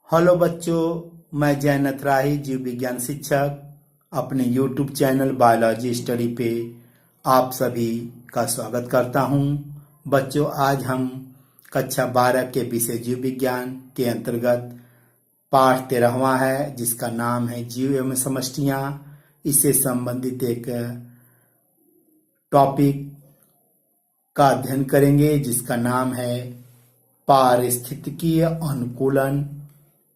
Hello बच्चों, मैं जयनाथ राही जीव विज्ञान शिक्षक अपने YouTube चैनल बायोलॉजी स्टडी पे आप सभी का स्वागत करता हूं। बच्चों, आज हम कक्षा 12 के विषय जीव विज्ञान के अंतर्गत पाठ 13वां है, जिसका नाम है जीव एवं समष्टियां। इससे संबंधित एक टॉपिक का अध्ययन करेंगे, जिसका नाम है पारिस्थितिकीय अनुकूलन,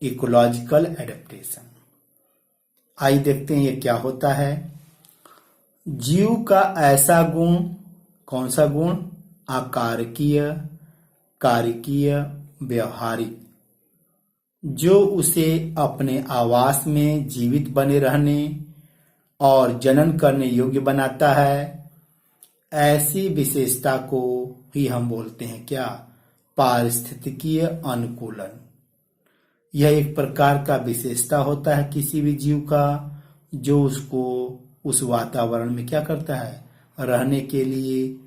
इकोलॉजिकल एडेप्टेशन। आइए देखते हैं ये क्या होता है। जीव का ऐसा गुण, कौन सा गुण? आकारकीय, कार्यकीय, व्यवहारिक, जो उसे अपने आवास में जीवित बने रहने और जनन करने योग्य बनाता है। ऐसी विशेषता को ही हम बोलते हैं क्या? पारिस्थितिकीय अनुकूलन। यह एक प्रकार का विशेषता होता है किसी भी जीव का, जो उसको उस वातावरण में क्या करता है? रहने के लिए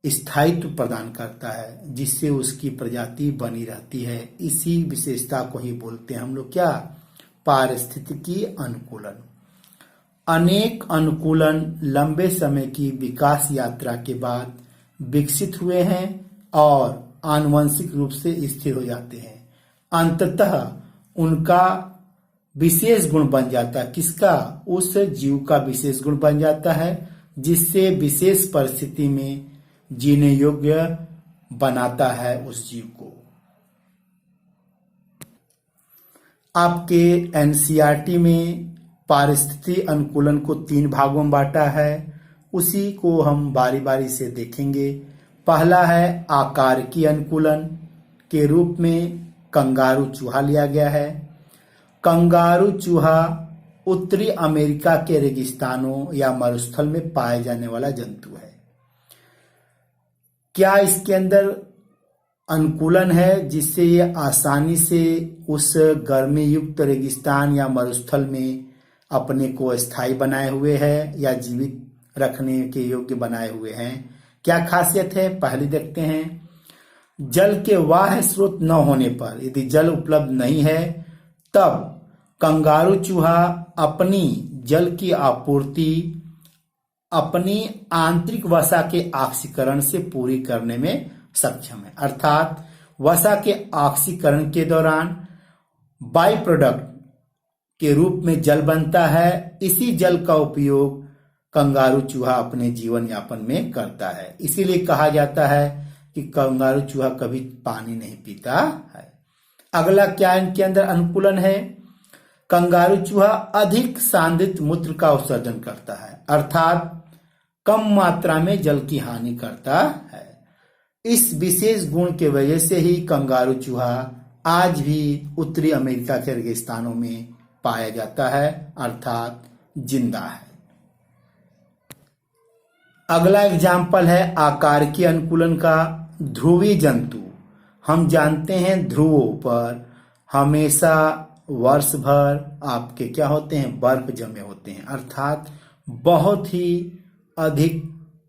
स्थायित्व प्रदान करता है, जिससे उसकी प्रजाति बनी रहती है। इसी विशेषता को ही बोलते हैं हम लोग क्या? पारिस्थितिकीय अनुकूलन। अनेक अनुकूलन लंबे समय की विकास यात्रा के बाद विकसित हुए हैं और आनुवंशिक रूप से स्थिर हो जाते हैं। अंततः उनका विशेष गुण बन जाता है। किसका? उस जीव का विशेष गुण बन जाता है, जिससे विशेष परिस्थिति में जीने योग्य बनाता है उस जीव को। आपके एनसीईआरटी में पारिस्थितिकी अनुकूलन को 3 भागों में बांटा है। उसी को हम बारी बारी से देखेंगे। पहला है आकारकीय अनुकूलन के रूप में कंगारू चूहा लिया गया है। कंगारू चूहा उत्तरी अमेरिका के रेगिस्तानों या मरुस्थल में पाए जाने वाला जंतु है। क्या इसके अंदर अनुकूलन है जिससे ये आसानी से उस गर्मी युक्त रेगिस्तान या मरुस्थल में अपने को स्थायी बनाए हुए है या जीवित रखने के योग्य बनाए हुए हैं? क्या खासियत है, पहले देखते हैं। जल के बाह्य स्रोत न होने पर, यदि जल उपलब्ध नहीं है, तब कंगारू चूहा अपनी जल की आपूर्ति अपनी आंतरिक वसा के ऑक्सीकरण से पूरी करने में सक्षम है। अर्थात वसा के ऑक्सीकरण के दौरान बाई प्रोडक्ट के रूप में जल बनता है। इसी जल का उपयोग कंगारू चूहा अपने जीवन यापन में करता है। इसीलिए कहा जाता है कि कंगारू चूहा कभी पानी नहीं पीता है। अगला क्या इनके अंदर अनुकूलन है? कंगारू चूहा अधिक सांद्रित मूत्र का उत्सर्जन करता है, अर्थात कम मात्रा में जल की हानि करता है। इस विशेष गुण के वजह से ही कंगारू चूहा आज भी उत्तरी अमेरिका के रेगिस्तानों में पाया जाता है, अर्थात जिंदा है। अगला एग्जाम्पल है आकारकीय अनुकूलन का, ध्रुवीय जंतु। हम जानते हैं ध्रुवों पर हमेशा वर्ष भर आपके क्या होते हैं? बर्फ जमे होते हैं, अर्थात बहुत ही अधिक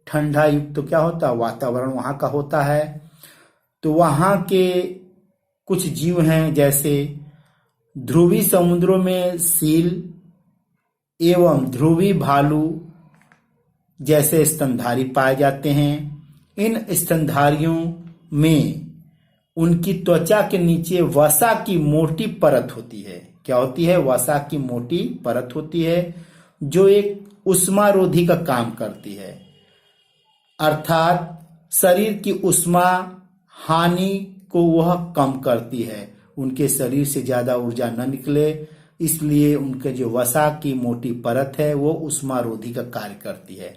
ठंडा युक्त तो क्या होता है? वातावरण वहां का होता है। तो वहां के कुछ जीव हैं, जैसे ध्रुवीय समुद्रों में सील एवं ध्रुवीय भालू जैसे स्तनधारी पाए जाते हैं। इन स्तनधारियों में उनकी त्वचा के नीचे वसा की मोटी परत होती है। क्या होती है? वसा की मोटी परत होती है, जो एक ऊष्मारोधी का काम करती है, अर्थात शरीर की ऊष्मा हानि को वह कम करती है। उनके शरीर से ज्यादा ऊर्जा न निकले, इसलिए उनके जो वसा की मोटी परत है वो ऊष्मारोधी का कार्य करती है।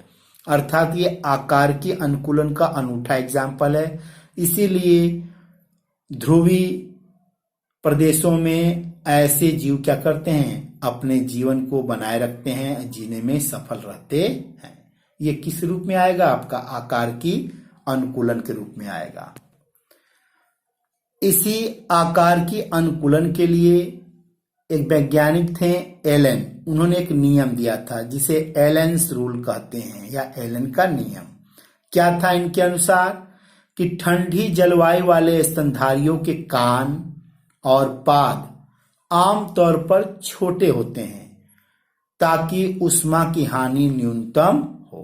अर्थात ये आकार की अनुकूलन का अनूठा एग्जाम्पल है। इसीलिए ध्रुवीय प्रदेशों में ऐसे जीव क्या करते हैं? अपने जीवन को बनाए रखते हैं, जीने में सफल रहते हैं। ये किस रूप में आएगा? आपका आकार की अनुकूलन के रूप में आएगा। इसी आकार की अनुकूलन के लिए एक वैज्ञानिक थे एलन। उन्होंने एक नियम दिया था जिसे एलेन्स रूल कहते हैं या एलन का नियम। क्या था इनके अनुसार? कि ठंडी जलवायु वाले स्तनधारियों के कान और पाद आमतौर पर छोटे होते हैं ताकि ऊष्मा की हानि न्यूनतम हो।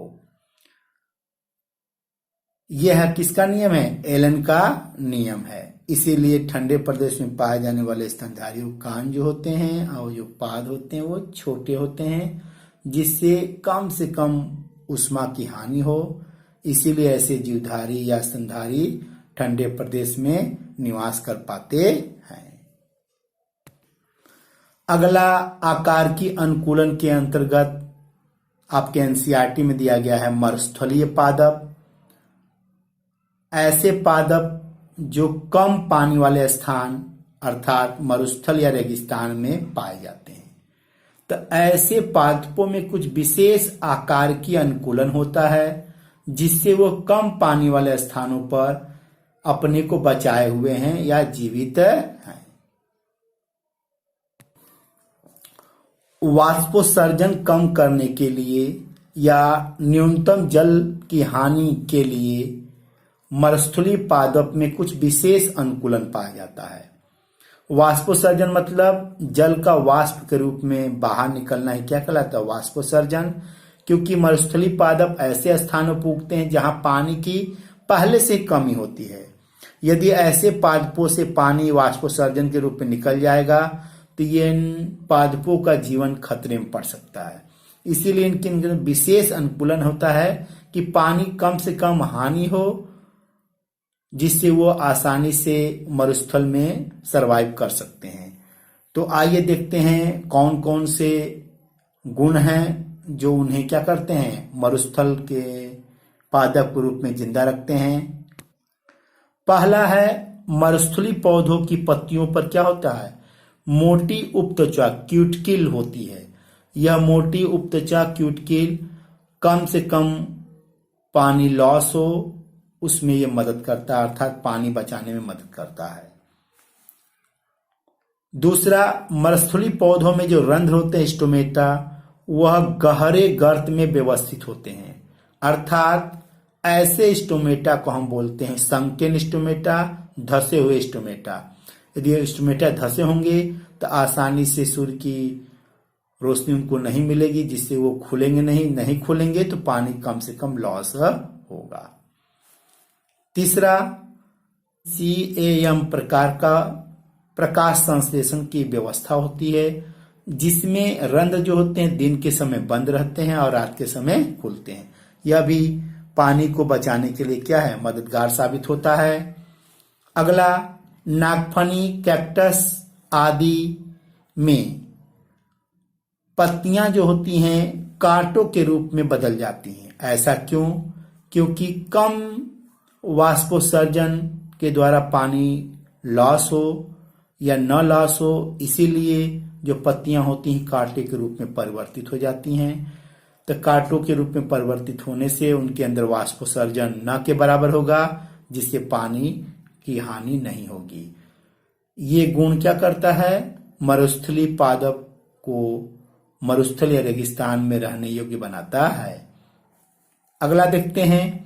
यह किसका नियम है? एलन का नियम है। इसीलिए ठंडे प्रदेश में पाए जाने वाले स्तनधारी कान जो होते हैं और जो पाद होते हैं वो छोटे होते हैं, जिससे कम से कम ऊष्मा की हानि हो। इसीलिए ऐसे जीवधारी या स्तनधारी ठंडे प्रदेश में निवास कर पाते हैं। अगला आकार की अनुकूलन के अंतर्गत आपके एनसीईआरटी में दिया गया है मरुस्थलीय पादप। ऐसे पादप जो कम पानी वाले स्थान अर्थात मरुस्थल या रेगिस्तान में पाए जाते हैं। तो ऐसे पादपों में कुछ विशेष आकार की अनुकूलन होता है जिससे वो कम पानी वाले स्थानों पर अपने को बचाए हुए हैं या जीवित हैं। वाष्पोत्सर्जन कम करने के लिए या न्यूनतम जल की हानि के लिए मरुस्थलीय पादप में कुछ विशेष अनुकूलन पाया जाता है। वाष्पोत्सर्जन मतलब जल का वाष्प के रूप में बाहर निकलना ही क्या कहलाता है? वाष्पोत्सर्जन। क्योंकि मरुस्थलीय पादप ऐसे स्थानों पर उगते हैं जहां पानी की पहले से कमी होती है। यदि ऐसे पादपों से पानी वाष्पोत्सर्जन के रूप में निकल जाएगा तो ये इन पादपों का जीवन खतरे में पड़ सकता है। इसीलिए इनके विशेष अनुकूलन होता है कि पानी कम से कम हानि हो, जिससे वो आसानी से मरुस्थल में सरवाइव कर सकते हैं। तो आइए देखते हैं कौन कौन से गुण हैं जो उन्हें क्या करते हैं? मरुस्थल के पादप के रूप में जिंदा रखते हैं। पहला है मरुस्थलीय पौधों की पत्तियों पर क्या होता है? मोटी उपत्वचा क्यूटिकल होती है। यह मोटी उपत्वचा क्यूटिकल कम से कम पानी लॉस हो उसमें यह मदद करता है, अर्थात पानी बचाने में मदद करता है। दूसरा, मरुस्थलीय पौधों में जो रंध्र होते हैं स्टोमेटा, वह गहरे गर्त में व्यवस्थित होते हैं। अर्थात ऐसे स्टोमेटा को हम बोलते हैं संकीर्ण स्टोमेटा, धसे हुए स्टोमेटा। यदि स्टोमेटा धसे होंगे तो आसानी से सूर्य की रोशनी उनको नहीं मिलेगी, जिससे वो खुलेंगे नहीं खुलेंगे तो पानी कम से कम लॉस होगा। तीसरा, CAM प्रकार का प्रकाश संश्लेषण की व्यवस्था होती है, जिसमें रंध्र जो होते हैं दिन के समय बंद रहते हैं और रात के समय खुलते हैं। यह भी पानी को बचाने के लिए क्या है? मददगार साबित होता है। अगला, नागफनी, कैक्टस आदि में पत्तियां जो होती हैं कांटों के रूप में बदल जाती हैं। ऐसा क्यों? क्योंकि कम वाष्पोत्सर्जन के द्वारा पानी लॉस हो या न लॉस हो, इसीलिए जो पत्तियां होती हैं कांटे के रूप में परिवर्तित हो जाती हैं। तो कांटों के रूप में परिवर्तित होने से उनके अंदर वाष्पोत्सर्जन न के बराबर होगा, जिससे पानी की हानि नहीं होगी। ये गुण क्या करता है? मरुस्थलीय पादप को मरुस्थल या रेगिस्तान में रहने योग्य बनाता है। अगला देखते हैं,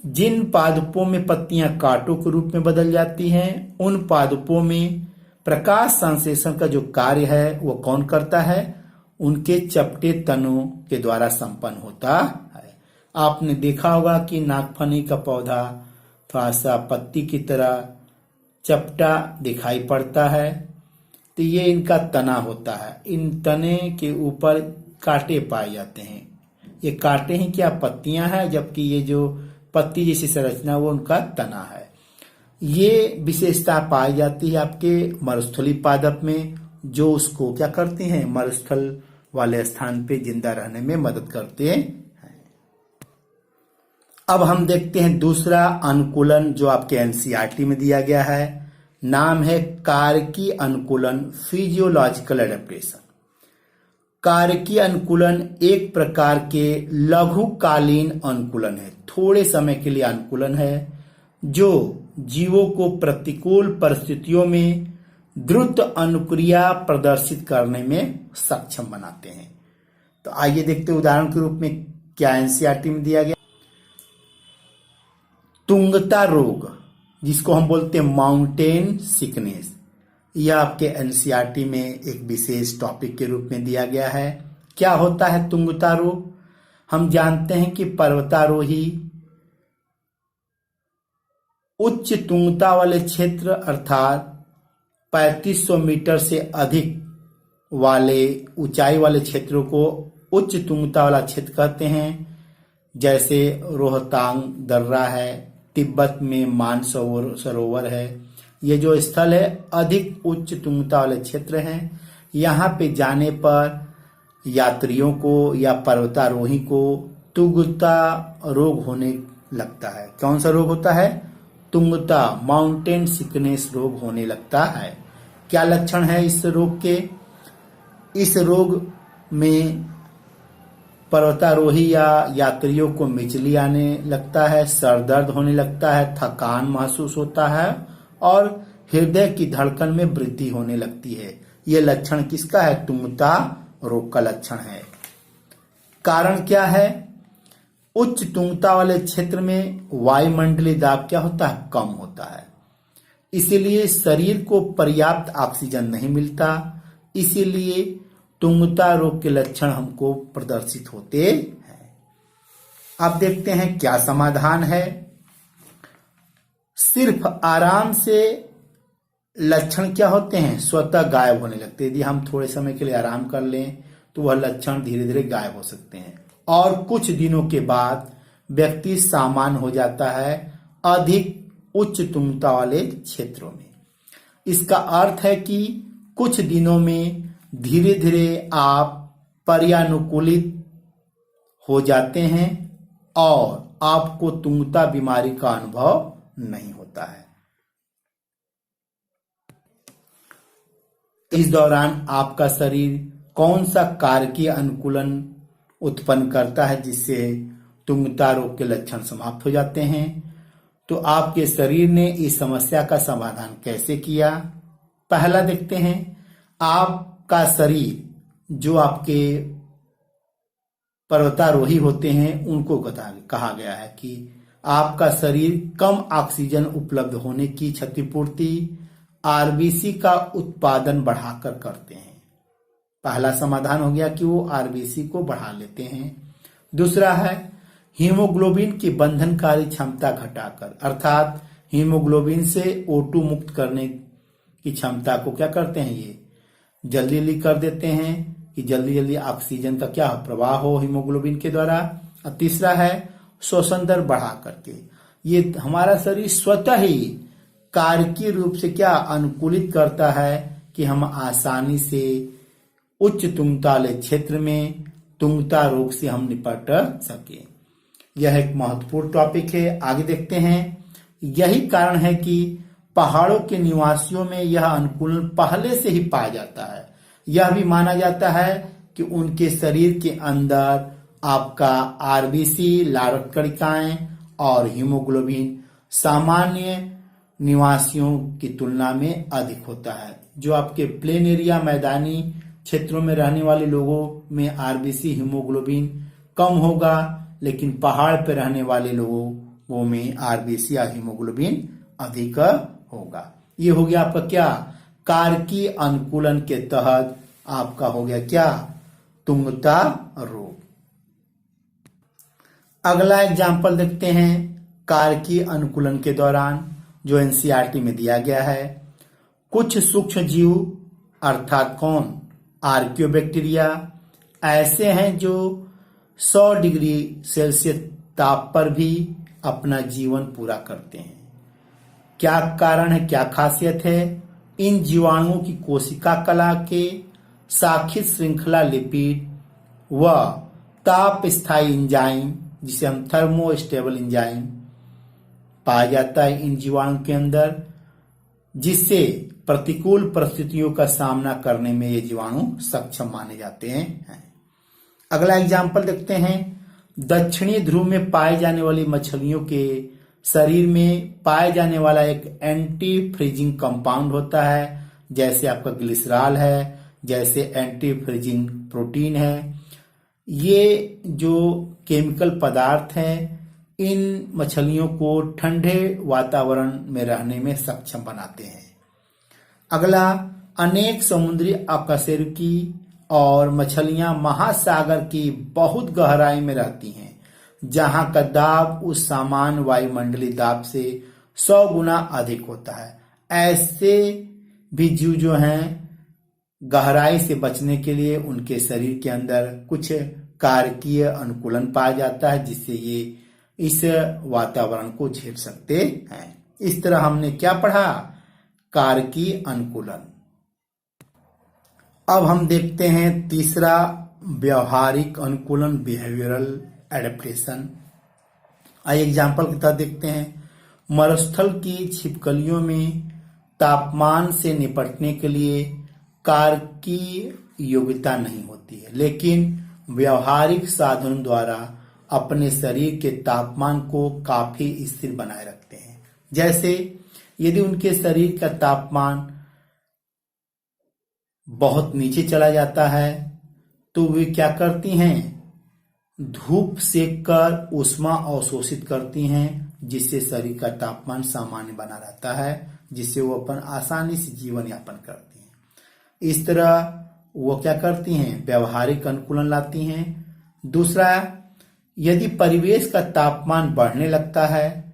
जिन पादपों में पत्तियां कांटों के रूप में बदल जाती हैं, उन पादपों में प्रकाश संश्लेषण का जो कार्य है वो कौन करता है? उनके चपटे तनों के द्वारा संपन्न होता है। आपने देखा होगा कि नागफनी का पौधा थोड़ा सा पत्ती की तरह चपटा दिखाई पड़ता है, तो ये इनका तना होता है। इन तने के ऊपर कांटे पाए जाते हैं। ये कांटे ही क्या पत्तियां हैं, जबकि ये जो पत्ती जैसी संरचना वो उनका तना है। ये विशेषता पाई जाती है आपके मरुस्थलीय पादप में, जो उसको क्या करते हैं? मरुस्थल वाले स्थान पे जिंदा रहने में मदद करते हैं। अब हम देखते हैं दूसरा अनुकूलन जो आपके एनसीईआरटी में दिया गया है। नाम है कारकीय अनुकूलन, फिजियोलॉजिकल एडेप्टेशन। कारकीय अनुकूलन एक प्रकार के लघुकालीन अनुकूलन है, थोड़े समय के लिए अनुकूलन है, जो जीवों को प्रतिकूल परिस्थितियों में द्रुत अनुक्रिया प्रदर्शित करने में सक्षम बनाते हैं। तो आइए देखते हैं उदाहरण के रूप में क्या एनसीईआरटी में दिया गया। तुंगता रोग, जिसको हम बोलते हैं माउंटेन सिकनेस, यह आपके एनसीईआरटी में एक विशेष टॉपिक के रूप में दिया गया है। क्या होता है तुंगता रोग? हम जानते हैं कि पर्वतारोही उच्च तुंगता वाले क्षेत्र अर्थात 3500 मीटर से अधिक वाले ऊंचाई वाले क्षेत्रों को उच्च तुंगता वाला क्षेत्र कहते हैं। जैसे रोहतांग दर्रा है, तिब्बत में मानसरोवर है। ये जो स्थल है अधिक उच्च तुंगता वाले क्षेत्र हैं। यहाँ पे जाने पर यात्रियों को या पर्वतारोही को तुंगता रोग होने लगता है। कौन सा रोग होता है? तुंगता, माउंटेन सिकनेस रोग होने लगता है। क्या लक्षण है इस रोग के? इस रोग में पर्वतारोही या यात्रियों को मिचली आने लगता है, सर दर्द होने लगता है, थकान महसूस होता है और हृदय की धड़कन में वृद्धि होने लगती है। ये लक्षण किसका है? तुंगता रोग का लक्षण है। कारण क्या है? उच्च तुंगता वाले क्षेत्र में वायुमंडलीय दाब क्या होता है? कम होता है। इसीलिए शरीर को पर्याप्त ऑक्सीजन नहीं मिलता। इसीलिए तुंगता रोग के लक्षण हमको प्रदर्शित होते हैं। अब देखते हैं क्या समाधान है। सिर्फ आराम से लक्षण क्या होते हैं? स्वतः गायब होने लगते हैं। यदि हम थोड़े समय के लिए आराम कर लें तो वह लक्षण धीरे धीरे गायब हो सकते हैं और कुछ दिनों के बाद व्यक्ति सामान्य हो जाता है अधिक उच्च तुंगता वाले क्षेत्रों में। इसका अर्थ है कि कुछ दिनों में धीरे धीरे आप पर्यानुकूलित हो जाते हैं और आपको तुंगता बीमारी का अनुभव नहीं होता है। इस दौरान आपका शरीर कौन सा कारकीय अनुकूलन उत्पन्न करता है जिससे तुंगता रोग के लक्षण समाप्त हो जाते हैं? तो आपके शरीर ने इस समस्या का समाधान कैसे किया? पहला देखते हैं। आपका शरीर, जो आपके पर्वतारोही होते हैं उनको कहा गया है कि आपका शरीर कम ऑक्सीजन उपलब्ध होने की क्षतिपूर्ति आरबीसी का उत्पादन बढ़ाकर करते हैं। पहला समाधान हो गया कि वो आरबीसी को बढ़ा लेते हैं। दूसरा है हीमोग्लोबिन की बंधनकारी क्षमता घटाकर, अर्थात हीमोग्लोबिन से O2 मुक्त करने की क्षमता को क्या करते हैं? ये जल्दी जल्दी कर देते हैं कि जल्दी जल्दी ऑक्सीजन का क्या प्रवाह हो हीमोग्लोबिन के द्वारा। और तीसरा है श्वसन दर बढ़ा करके। ये हमारा शरीर स्वतः ही कारकीय रूप से क्या अनुकूलित करता है कि हम आसानी से उच्च तुंगता वाले क्षेत्र में तुंगता रोग से हम निपट सके। यह एक महत्वपूर्ण टॉपिक है। आगे देखते हैं। यही कारण है कि पहाड़ों के निवासियों में यह अनुकूलन पहले से ही पाया जाता है। यह भी माना जाता है कि उनके शरीर के अंदर आपका आरबीसी, लारक कणिकाएं और हीमोग्लोबिन सामान्य निवासियों की तुलना में अधिक होता है। जो आपके प्लेन एरिया, मैदानी क्षेत्रों में रहने वाले लोगों में आरबीसी, हीमोग्लोबिन कम होगा, लेकिन पहाड़ पर रहने वाले लोगों में आरबीसी या हीमोग्लोबिन अधिक होगा। ये हो गया आपका क्या? कारकीय अनुकूलन के तहत आपका हो गया क्या? तुंगता रोग। अगला एग्जाम्पल देखते हैं कारकीय अनुकूलन के दौरान, जो एनसीईआरटी में दिया गया है। कुछ सूक्ष्म जीव अर्थात कौन? आर्कियोबैक्टीरिया ऐसे हैं जो 100 डिग्री सेल्सियस ताप पर भी अपना जीवन पूरा करते हैं। क्या कारण है, क्या खासियत है? इन जीवाणुओं की कोशिका कला के शाखित श्रृंखला लिपिड व ताप स्थायी एंजाइम, जिसे हम थर्मोस्टेबल एंजाइम पाया जाता है इन जीवाणु के अंदर, जिससे प्रतिकूल परिस्थितियों का सामना करने में ये जीवाणु सक्षम माने जाते हैं। अगला एग्जाम्पल देखते हैं। दक्षिणी ध्रुव में पाए जाने वाली मछलियों के शरीर में पाए जाने वाला एक एंटी फ्रीजिंग कंपाउंड होता है, जैसे आपका ग्लिसरॉल है, जैसे एंटी फ्रीजिंग प्रोटीन है। ये जो केमिकल पदार्थ हैं इन मछलियों को ठंडे वातावरण में रहने में सक्षम बनाते हैं। अगला, अनेक समुद्री अकशेरुकी और मछलियां महासागर की बहुत गहराई में रहती हैं, जहां का दाब उस सामान्य वायुमंडलीय दाब से 100 गुना अधिक होता है। ऐसे भी जीव जो हैं, गहराई से बचने के लिए उनके शरीर के अंदर कुछ कारकीय अनुकूलन पाया जाता है, जिससे ये इस वातावरण को झेल सकते हैं। इस तरह हमने क्या पढ़ा? कारकीय अनुकूलन। अब हम देखते हैं तीसरा व्यवहारिक अनुकूलन, बिहेवियरल एडेप्टेशन। आइए एग्जाम्पल के तहत देखते हैं। मरुस्थल की छिपकलियों में तापमान से निपटने के लिए कारकीय योग्यता नहीं होती है, लेकिन व्यवहारिक साधनों द्वारा अपने शरीर के तापमान को काफी स्थिर बनाए रखते हैं। जैसे यदि उनके शरीर का तापमान बहुत नीचे चला जाता है तो वे क्या करती हैं? धूप सेक कर ऊष्मा अवशोषित करती हैं, जिससे शरीर का तापमान सामान्य बना रहता है, जिससे वो अपन आसानी से जीवन यापन करती हैं। इस तरह वो क्या करती हैं? व्यवहारिक अनुकूलन लाती हैं। दूसरा, यदि परिवेश का तापमान बढ़ने लगता है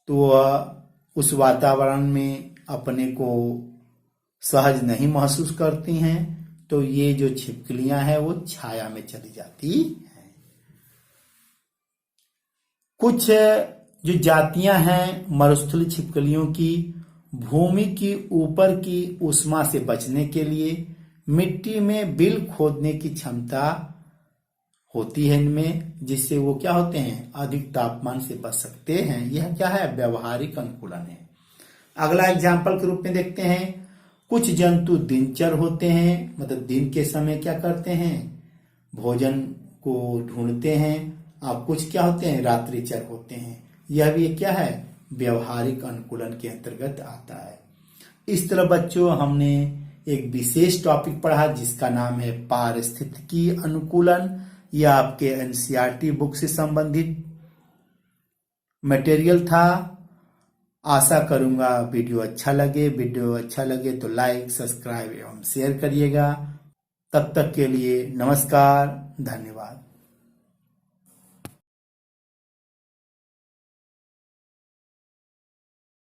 तो वह उस वातावरण में अपने को सहज नहीं महसूस करती हैं, तो ये जो छिपकलियां हैं वो छाया में चली जाती हैं। कुछ जो जातियां हैं मरुस्थलीय छिपकलियों की, भूमि की ऊपर की ऊष्मा से बचने के लिए मिट्टी में बिल खोदने की क्षमता होती है इनमें, जिससे वो क्या होते हैं? अधिक तापमान से बच सकते हैं। यह क्या है? व्यवहारिक अनुकूलन है। अगला एग्जाम्पल के रूप में देखते हैं। कुछ जंतु दिनचर होते हैं, मतलब दिन के समय क्या करते हैं? भोजन को ढूंढते हैं। और कुछ क्या होते हैं? रात्रिचर होते हैं। यह भी क्या है? व्यवहारिक अनुकूलन के अंतर्गत आता है। इस तरह बच्चों हमने एक विशेष टॉपिक पढ़ा जिसका नाम है पारिस्थितिकी अनुकूलन। यह आपके एनसीईआरटी बुक से संबंधित मटेरियल था। आशा करूंगा वीडियो अच्छा लगे तो लाइक, सब्सक्राइब एवं शेयर करिएगा। तब तक के लिए नमस्कार, धन्यवाद।